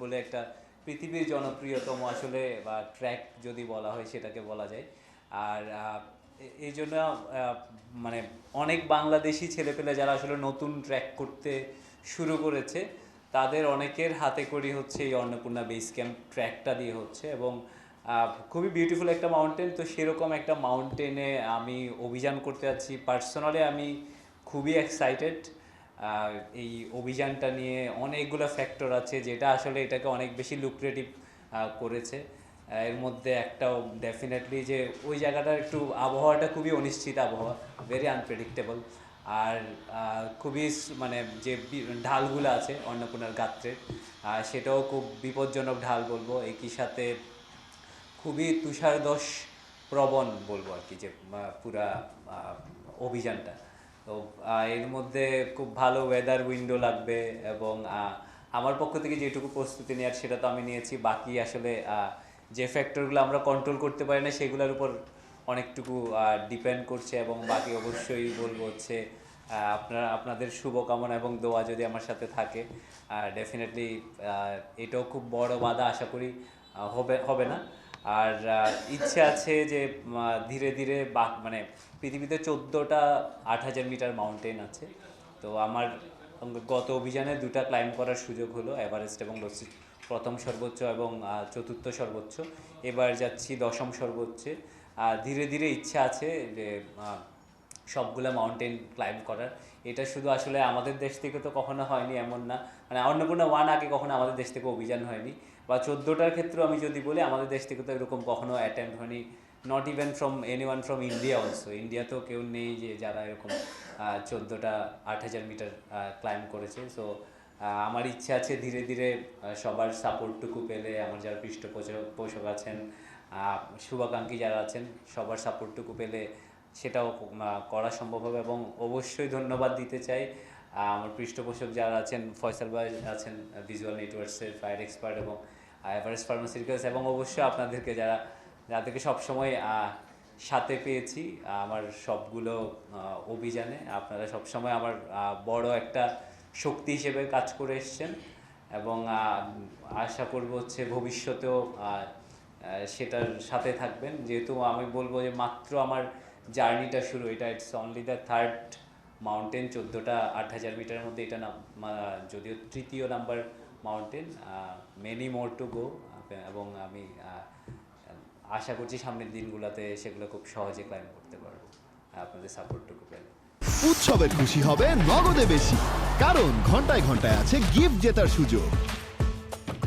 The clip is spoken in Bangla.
বলে একটা পৃথিবীর জনপ্রিয়তম আসলে বা ট্র্যাক যদি বলা হয় সেটাকে বলা যায়। আর এই জন্য মানে অনেক বাংলাদেশি ছেলেপেলে যারা আসলে নতুন ট্র্যাক করতে শুরু করেছে তাদের অনেকের হাতে করি হচ্ছে এই অন্নপূর্ণা বেস ক্যাম্প ট্র্যাকটা দিয়ে হচ্ছে। এবং খুবই বিউটিফুল একটা মাউন্টেন। তো সেরকম একটা মাউন্টেনে আমি অভিযান করতে যাচ্ছি। পার্সোনালি আমি খুবই এক্সাইটেড। এই অভিযানটা নিয়ে অনেকগুলো ফ্যাক্টর আছে যেটা আসলে এটাকে অনেক বেশি লুক্রেটিভ করেছে। এর মধ্যে একটাও ডেফিনেটলি যে ওই জায়গাটার একটু আবহাওয়াটা খুবই অনিশ্চিত আবহাওয়া, ভেরি আনপ্রেডিক্টেবল। আর খুবই মানে যে ঢালগুলো আছে অন্নপূর্ণার গাত্রের সেটাও খুব বিপজ্জনক ঢাল বলবো। একই সাথে খুবই তুষারদশ প্রবণ বলবো আর কি, যে পুরা অভিযানটা। তো এর মধ্যে খুব ভালো ওয়েদার উইন্ডো লাগবে এবং আমার পক্ষ থেকে যেটুকু প্রস্তুতি নেওয়ার সেটা তো আমি নিয়েছি। বাকি আসলে যে ফ্যাক্টরগুলো আমরা কন্ট্রোল করতে পারি না সেগুলোর উপর অনেকটুকু ডিপেন্ড করছে। এবং বাকি অবশ্যই বলবো হচ্ছে আপনাদের শুভকামনা এবং দোয়া যদি আমার সাথে থাকে ডেফিনেটলি এটাও খুব বড় বাধা আশা করি হবে না। আর ইচ্ছে আছে যে ধীরে ধীরে মানে পৃথিবীতে 14টা 8000 মিটার মাউন্টেন আছে। তো আমার গত অভিযানে 2টা ক্লাইম্ব করার সুযোগ হলো, এভারেস্ট এবং লসিত, প্রথম সর্বোচ্চ এবং চতুর্থ সর্বোচ্চ। এবার যাচ্ছি 10ম সর্বোচ্চে। ধীরে ধীরে ইচ্ছা আছে যে সবগুলো মাউন্টেন ক্লাইম্ব করার। এটা শুধু আসলে আমাদের দেশ থেকে তো কখনো হয়নি এমন না, মানে অন্নপূর্ণা 1 আগে কখনো আমাদের দেশ থেকে অভিযান হয়নি, বা 14টার ক্ষেত্রেও আমি যদি বলি আমাদের দেশ থেকে তো এরকম কখনো অ্যাটেম্প হয়নি, not even from anyone from India also. ইন্ডিয়াতেও কেউ নেই যে যারা এরকম 14টা 8000 মিটার ক্লাইম্ব করেছে। সো আমার ইচ্ছা আছে ধীরে ধীরে সবার সাপোর্টটুকু পেলে, আমার যারা পৃষ্ঠপোষক আছেন, শুভাকাঙ্ক্ষী যারা আছেন, সবার সাপোর্টটুকু পেলে সেটাও করা সম্ভব হবে। এবং অবশ্যই ধন্যবাদ দিতে চাই আমার পৃষ্ঠপোষক যারা আছেন, ফয়সাল ভাই আছেন ভিজুয়াল নেটওয়ার্কসের ফায়ার এক্সপার্ট, এবং এভারেস্ট ফার্মাসিউটিক্যালস, এবং অবশ্যই আপনাদেরকে যাদেরকে সবসময় সাথে পেয়েছি আমার সবগুলো অভিযানে। আপনারা সবসময় আমার বড় একটা শক্তি হিসেবে কাজ করে এসছেন এবং আশা করব হচ্ছে ভবিষ্যতেও সেটার সাথে থাকবেন। যেহেতু আমি বলবো যে মাত্র আমার জার্নিটা শুরু, এটা it's only the 3rd mountain 14টা 8000 মিটারের মধ্যে, এটা যদিও 3য় number mountain, many more to go. এবং আমি আশা করছি সামনের দিনগুলোতে সেগুলো খুব সহজে ক্লাইম্ব করতে পারবো আপনাদের সাপোর্টটুকু পেলে। উৎসবে খুশি হবে নগদে বেশি, কারণ ঘন্টায় ঘন্টায় আছে গিফট জেতার সুযোগ।